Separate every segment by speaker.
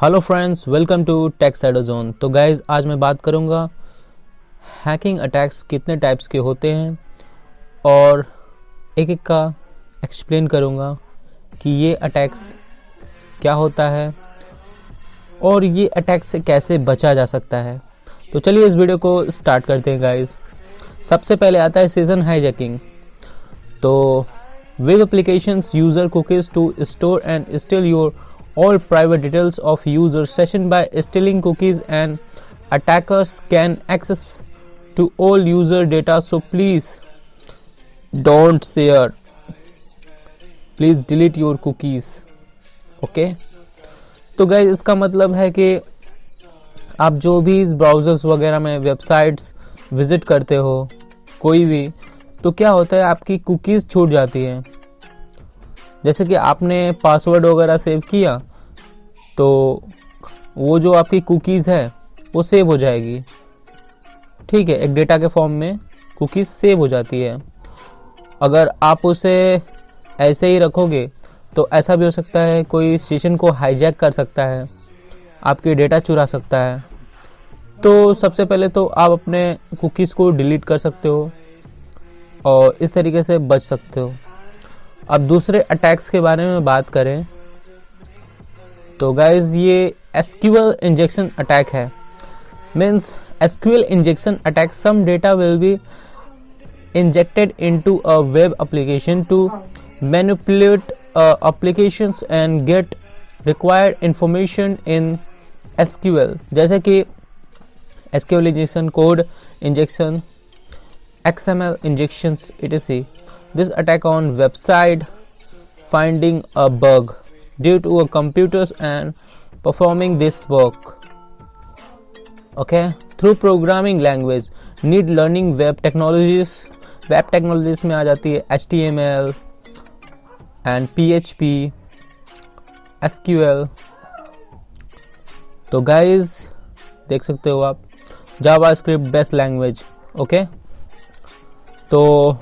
Speaker 1: Hello friends, welcome to tech sider zone. तो guys आज मैं बात करूंगा हैकिंग अटैक्स कितने टाइप्स के होते हैं और एक एक का एक्सप्लेन करूंगा कि ये अटैक्स क्या होता है और ये अटैक से कैसे बचा जा सकता है। तो चलिए इस वीडियो को स्टार्ट करते हैं गाइज। सबसे पहले आता है सीजन हाईजैकिंग। तो web applications user cookies to store and steal your all private details of user session by stealing cookies, and attackers can access to all user data, so please don't share, please delete your cookies। Okay, तो guys इसका मतलब है कि आप जो भी इस browsers वगैरह में वेबसाइट्स विज़िट करते हो कोई भी, तो क्या होता है आपकी कुकीज़ छूट जाती हैं। जैसे कि आपने पासवर्ड वगैरह सेव किया तो वो जो आपकी कुकीज़ है वो सेव हो जाएगी। ठीक है, एक डेटा के फॉर्म में कुकीज़ सेव हो जाती है। अगर आप उसे ऐसे ही रखोगे तो ऐसा भी हो सकता है कोई सेशन को हाईजैक कर सकता है, आपके डेटा चुरा सकता है। तो सबसे पहले तो आप अपने कुकीज़ को डिलीट कर सकते हो और इस तरीके से बच सकते हो। अब दूसरे अटैक्स के बारे में बात करें तो गाइज ये एसक्यूएल इंजेक्शन अटैक है। Means SQL injection attack, some data will be injected into a web application to manipulate applications and get required information in SQL. जैसे कि SQL injection, code injection, XML injections, etc. This attack on website finding a bug due to a computers and performing this work. Okay, through programming language need learning web technologies. Web technologies में आ जाती है HTML and PHP, SQL। तो guys देख सकते हो आप JavaScript best language. Okay, तो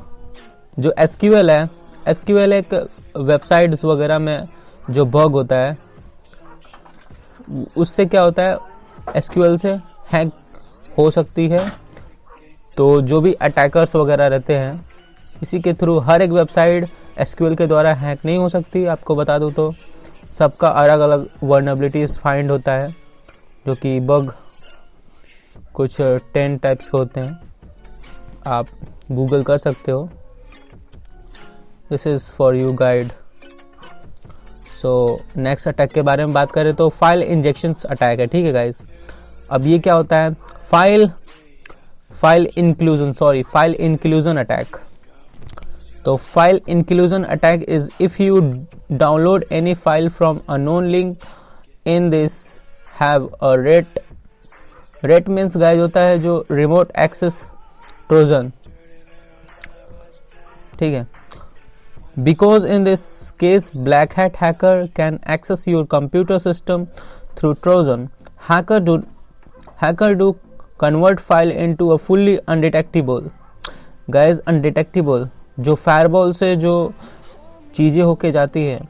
Speaker 1: जो SQL है, SQL एक वेबसाइट्स वगैरह में जो बग होता है उससे क्या होता है, SQL से हैक हो सकती है। तो जो भी अटैकर्स वगैरह रहते हैं इसी के थ्रू, हर एक वेबसाइट SQL के द्वारा हैक नहीं हो सकती। आपको बता दूं तो सबका अलग अलग वर्नेबिलिटीज फाइंड होता है, जो कि बग कुछ 10 टाइप्स के होते हैं। आप गूगल कर सकते हो। This is for you guide. So next attack के बारे में बात करें तो फाइल इंजेक्शंस अटैक है। ठीक है गाइस, अब ये क्या होता है, फाइल इंक्लूजन अटैक। तो file inclusion attack is if you download any file from unknown link in this have a rate means guys होता है जो रिमोट एक्सेस ट्रोजन। ठीक है, because in this case black hat hacker can access your computer system through Trojan. Hacker do convert file into a fully undetectable, guys undetectable, जो firewall से जो चीज़ें होके जाती है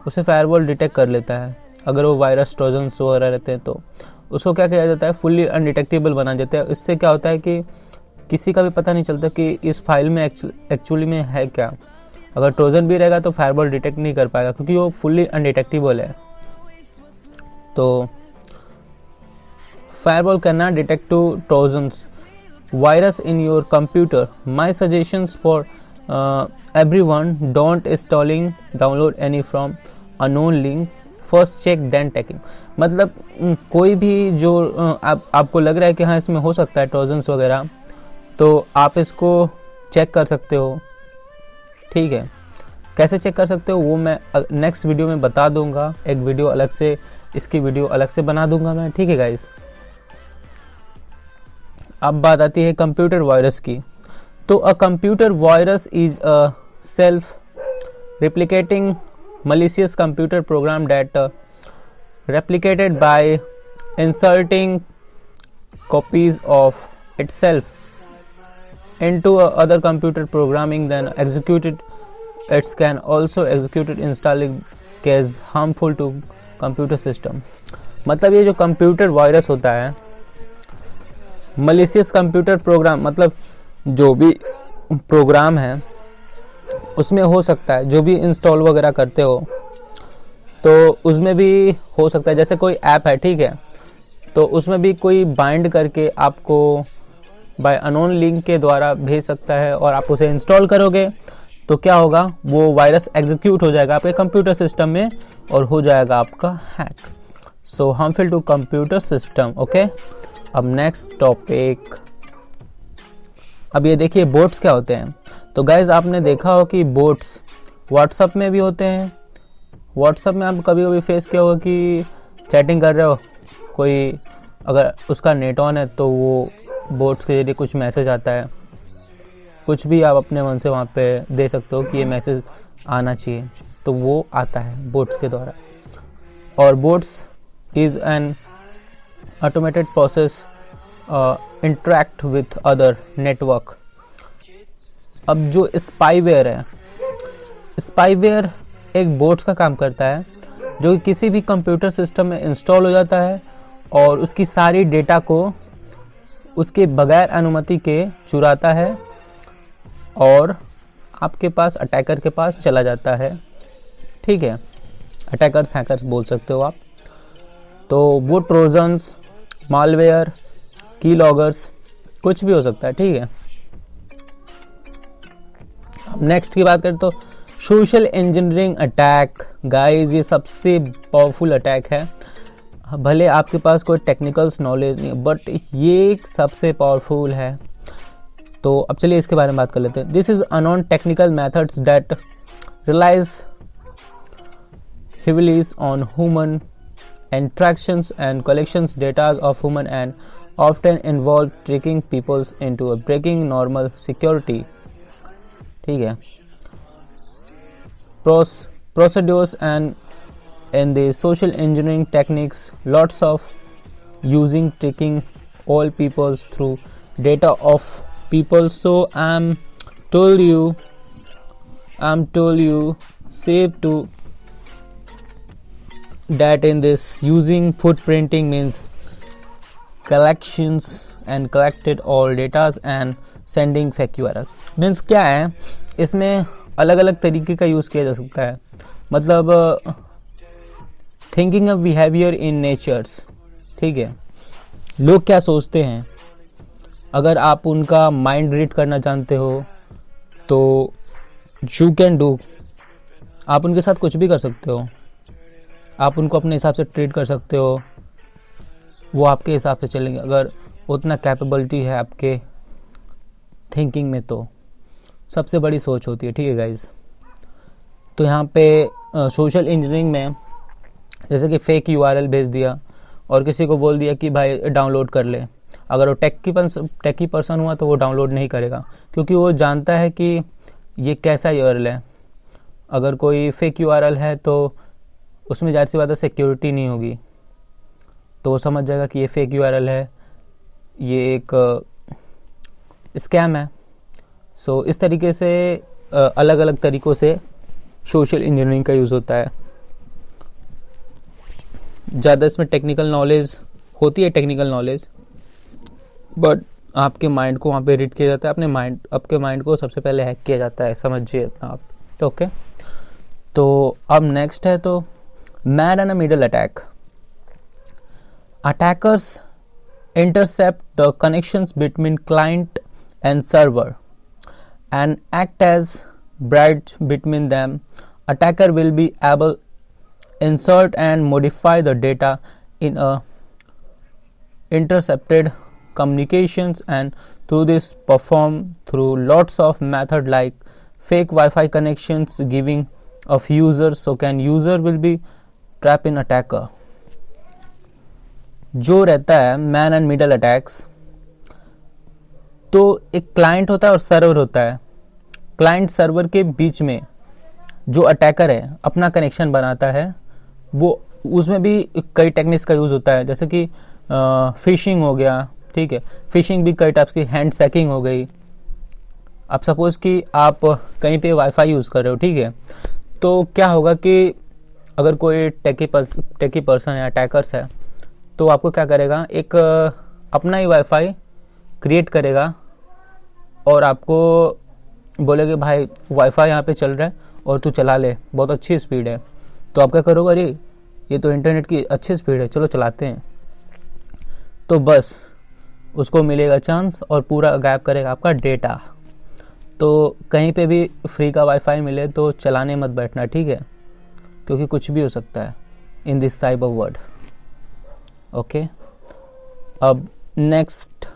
Speaker 1: उसे फायरवॉल डिटेक्ट कर लेता है। अगर वो वायरस ट्रोजन वगैरह रहते हैं तो उसको क्या किया जाता है, फुल्ली अनडिटेक्टेबल बना देता है। इससे क्या होता है कि किसी का भी पता नहीं चलता कि इस फाइल में एक्चुअली में है क्या। अगर ट्रोजन भी रहेगा तो फायरवॉल डिटेक्ट नहीं कर पाएगा क्योंकि वो फुल्ली अनडिटेक्टेबल है। तो firewall can not detect to trojans virus in your computer. My suggestions for everyone, don't installing download any from unknown link, first check then taking. मतलब कोई भी जो आपको लग रहा है कि हाँ इसमें हो सकता है ट्रोजन्स वगैरह, तो आप इसको चेक कर सकते हो। ठीक है, कैसे चेक कर सकते हो वो मैं नेक्स्ट वीडियो में बता दूंगा। एक वीडियो अलग से, इसकी वीडियो अलग से बना दूंगा मैं। ठीक है गाइस, अब बात आती है कंप्यूटर वायरस की। तो a computer virus is a self replicating malicious computer program that replicated by inserting copies of itself into other computer programming, then executed. It can also execute it installing case harmful to computer system. मतलब ये जो computer virus होता है, malicious computer program, मतलब जो भी programme है उसमें हो सकता है, जो भी इंस्टॉल वगैरह करते हो तो उसमें भी हो सकता है। जैसे कोई ऐप है, ठीक है, तो उसमें भी कोई बाइंड करके आपको बाय अननोन लिंक के द्वारा भेज सकता है और आप उसे इंस्टॉल करोगे तो क्या होगा, वो वायरस एग्जीक्यूट हो जाएगा आपके कंप्यूटर सिस्टम में और हो जाएगा आपका hack. So harmful to computer system. Okay, अब नेक्स्ट टॉपिक, अब ये देखिए बोट्स क्या होते हैं। तो गाइज आपने देखा हो कि बोट्स व्हाट्सएप में भी होते हैं। व्हाट्सएप में आप कभी कभी फेस किया होगा कि चैटिंग कर रहे हो, कोई अगर उसका नेट ऑन है तो वो बोट्स के जरिए कुछ मैसेज आता है, कुछ भी आप अपने मन से वहाँ पे दे सकते हो कि ये मैसेज आना चाहिए, तो वो आता है बोट्स के द्वारा। और boats is an automated process interact with other network. अब जो स्पाईवेयर है, स्पाईवेयर एक बोट्स का काम करता है जो कि किसी भी कंप्यूटर सिस्टम में इंस्टॉल हो जाता है और उसकी सारी डेटा को उसके बगैर अनुमति के चुराता है और आपके पास, अटैकर के पास चला जाता है। ठीक है, अटैकर्स, हैकर्स बोल सकते हो आप। तो वो ट्रोजन्स, मालवेयर, की लॉगर्स, कुछ भी हो सकता है। ठीक है, अब नेक्स्ट की बात करें तो सोशल इंजीनियरिंग अटैक। गाइस ये सबसे पावरफुल अटैक है। भले आपके पास कोई टेक्निकल नॉलेज नहीं, बट ये सबसे पावरफुल है। तो अब चलिए इसके बारे में बात कर लेते हैं। This is unknown technical methods that relies heavily on human interactions and collections data of human and often involve tricking people into breaking normal security. ठीक है, procedures and in the social engineering techniques, lots of using tricking all peoples through data of people. So I'm told you safe to that in this using footprinting means collections and collected all data and sending fake URL means क्या है, इसमें अलग अलग तरीके का use किया जा सकता है। मतलब thinking of behaviour in nature's. ठीक है, लोग क्या सोचते हैं, अगर आप उनका माइंड रीड करना चाहते हो तो यू कैन डू, आप उनके साथ कुछ भी कर सकते हो, आप उनको अपने हिसाब से ट्रीट कर सकते हो, वो आपके हिसाब से चलेंगे अगर उतना कैपेबिलिटी है आपके थिंकिंग में। तो सबसे बड़ी सोच होती है। ठीक है गाइज, तो यहाँ पे सोशल इंजीनियरिंग में जैसे कि फेक URL भेज दिया और किसी को बोल दिया कि भाई डाउनलोड कर ले, अगर वो टेकी पर्सन हुआ तो वो डाउनलोड नहीं करेगा, क्योंकि वो जानता है कि ये कैसा URL है। अगर कोई फेक URL है तो उसमें ज़ाहिर सी बात है सिक्योरिटी नहीं होगी, तो वो समझ जाएगा कि ये फेक URL है, ये एक स्कैम है। सो इस तरीके से अलग अलग तरीक़ों से सोशल इंजीनियरिंग का यूज़ होता है। ज़्यादा इसमें टेक्निकल नॉलेज होती है, टेक्निकल नॉलेज, बट आपके माइंड को वहाँ पे रीड किया जाता है, आपके माइंड को सबसे पहले हैक किया जाता है, समझिए इतना आप। तो ओके, तो अब नेक्स्ट है तो man in a middle attack. Attackers intercept the connections between client and server and act as bridge between them. Attacker will be able insert and modify the data in a intercepted communications, and through this perform through lots of method like fake Wi-Fi connections giving of users, so can user will be trap in attacker. जो रहता है man and middle attacks, तो एक client होता है और server होता है। क्लाइंट सर्वर के बीच में जो अटैकर है अपना कनेक्शन बनाता है, वो उसमें भी कई टेक्निक्स का यूज़ होता है, जैसे कि फिशिंग हो गया। ठीक है, फिशिंग भी कई टाइप्स की, हैंड सैकिंग हो गई। अब सपोज़ कि आप कहीं पे वाईफाई यूज़ कर रहे हो, ठीक है, तो क्या होगा कि अगर कोई टेकी पर्सन या अटैकर्स है तो आपको क्या करेगा, एक अपना ही वाईफाई क्रिएट करेगा और आपको बोलेगे भाई वाईफाई यहाँ पे चल रहा है और तू चला ले, बहुत अच्छी स्पीड है। तो आप क्या करोगे, अरे ये तो इंटरनेट की अच्छी स्पीड है, चलो चलाते हैं। तो बस उसको मिलेगा चांस और पूरा गायब करेगा आपका डेटा। तो कहीं पे भी फ्री का वाईफाई मिले तो चलाने मत बैठना, ठीक है, क्योंकि कुछ भी हो सकता है in this type of word. Okay, अब नेक्स्ट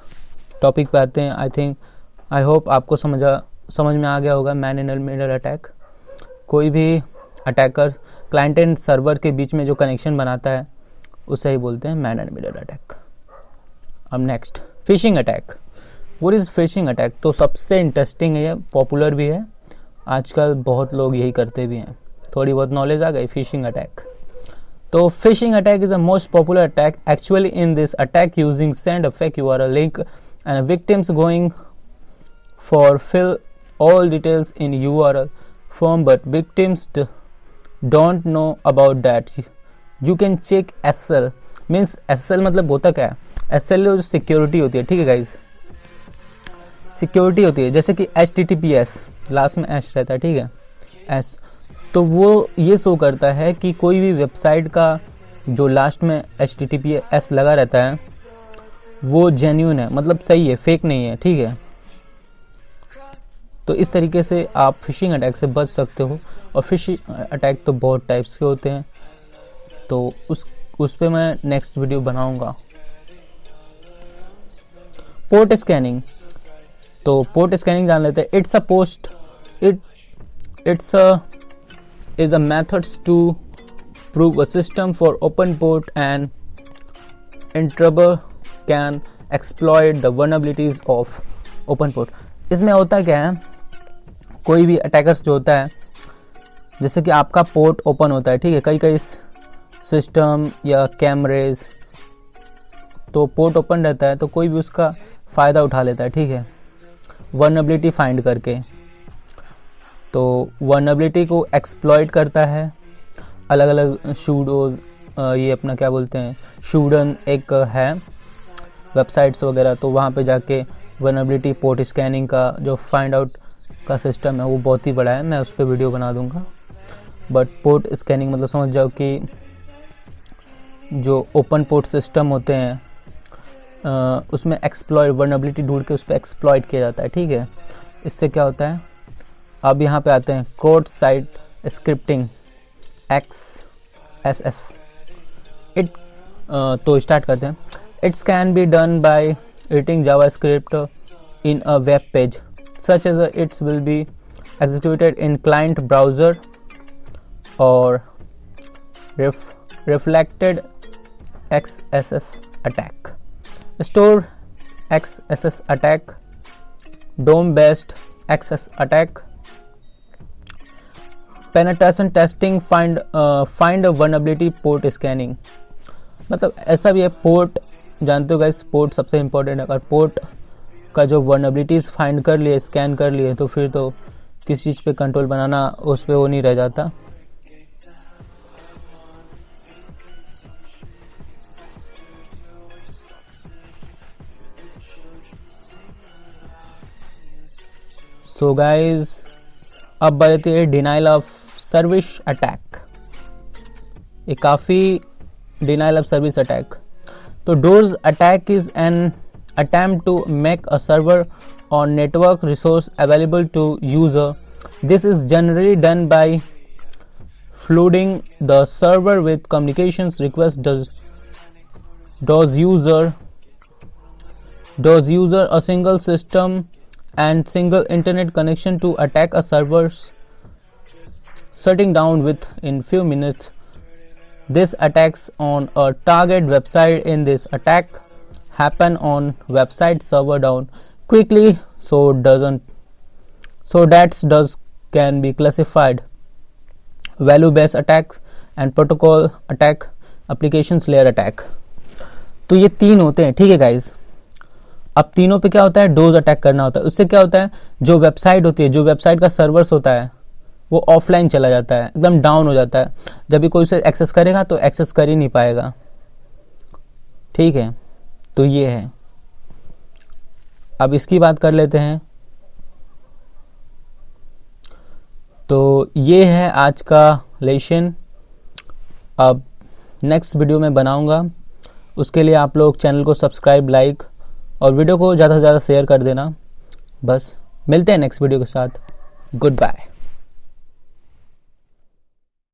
Speaker 1: टॉपिक पे आते हैं। आई होप आपको समझ में आ गया होगा man in the middle attack. कोई भी अटैकर क्लाइंट एंड सर्वर के बीच में जो कनेक्शन बनाता है उसे ही बोलते हैं man in the middle attack. अब next phishing attack. What is phishing attack? तो सबसे इंटरेस्टिंग है, पॉपुलर भी है, आजकल बहुत लोग यही करते भी हैं। थोड़ी बहुत नॉलेज आ गई। फिशिंग अटैक, तो phishing attack is a most popular attack. Actually in this attack using send a fake URL link and victims going for fill all details in URL form, but victims don't know about that. You can check SSL means SSL मतलब होता क्या है? SSL जो security होती है, ठीक है guys, security होती है, जैसे कि HTTPS लास्ट में एस रहता है, ठीक है, एस, तो वो ये शो करता है कि कोई भी वेबसाइट का जो लास्ट में HTTPS लगा रहता है वो जेन्युइन है, मतलब सही है, फेक नहीं है, ठीक है। तो इस तरीके से आप फिशिंग अटैक से बच सकते हो। और फिशिंग अटैक तो बहुत टाइप्स के होते हैं, तो उस पे मैं नेक्स्ट वीडियो बनाऊंगा। पोर्ट स्कैनिंग, तो पोर्ट स्कैनिंग जान लेते हैं। It's a methods to prove a system for open port and intruder can exploit the vulnerabilities of open port. इसमें होता क्या है, कोई भी अटैकर्स जो होता है, जैसे कि आपका पोर्ट ओपन होता है, ठीक है, कई सिस्टम या कैमरेज, तो पोर्ट ओपन रहता है, तो कोई भी उसका फ़ायदा उठा लेता है, ठीक है, वल्नरेबिलिटी फाइंड करके। तो वल्नरेबिलिटी को एक्सप्लॉइट करता है, अलग अलग शूडोज, ये अपना क्या बोलते हैं, शूडन एक है वेबसाइट्स वगैरह, तो वहाँ पे जाके वल्नरेबिलिटी पोर्ट स्कैनिंग का जो फाइंड आउट का सिस्टम है वो बहुत ही बड़ा है, मैं उस पर वीडियो बना दूंगा। बट पोर्ट स्कैनिंग मतलब समझ जाओ कि जो ओपन पोर्ट सिस्टम होते हैं उसमें एक्सप्लॉइट वल्नरेबिलिटी ढूंढ के उस पर एक्सप्लॉइट किया जाता है, ठीक है। इससे क्या होता है, अब यहाँ पे आते हैं कोड साइड स्क्रिप्टिंग XSS। तो स्टार्ट करते हैं। It can be done by editing JavaScript in a web page, such as it will be executed in client browser or reflected XSS attack. Store XSS attack, DOM-based XSS attack, penetration testing, find a vulnerability, port scanning। मतलब ऐसा भी है, port जानते हो guys, port सबसे important है। अगर port का जो वल्नरेबिलिटीज़ फाइंड कर लिए, स्कैन कर लिए, तो फिर तो किसी चीज़ पे कंट्रोल बनाना उस पे वो नहीं रह जाता। सो गाइस, अब बढ़ते हैं डिनाइल ऑफ सर्विस अटैक। ये काफ़ी डिनाइल ऑफ सर्विस अटैक। तो DOS attack is an attempt to make a server or network resource available to user. This is generally done by flooding the server with communications request. Does user a single system and single internet connection to attack a server's shutting down within few minutes. This attacks on a target website. In this attack happen on website server down quickly, so that can be classified value based attacks and protocol attack, applications layer attack। तो ये तीन होते हैं, ठीक है guys. अब तीनों पे क्या होता है, डोज अटैक करना होता है। उससे क्या होता है, जो वेबसाइट होती है, जो वेबसाइट का सर्वर्स होता है वो ऑफलाइन चला जाता है, एकदम डाउन हो जाता है। जब भी कोई उसे एक्सेस करेगा तो एक्सेस कर ही नहीं पाएगा। ठीक है, तो ये है। अब इसकी बात कर लेते हैं। तो ये है आज का लेसन। अब नेक्स्ट वीडियो में बनाऊंगा, उसके लिए आप लोग चैनल को सब्सक्राइब, लाइक और वीडियो को ज़्यादा से ज़्यादा शेयर कर देना। बस मिलते हैं नेक्स्ट वीडियो के साथ। Good bye.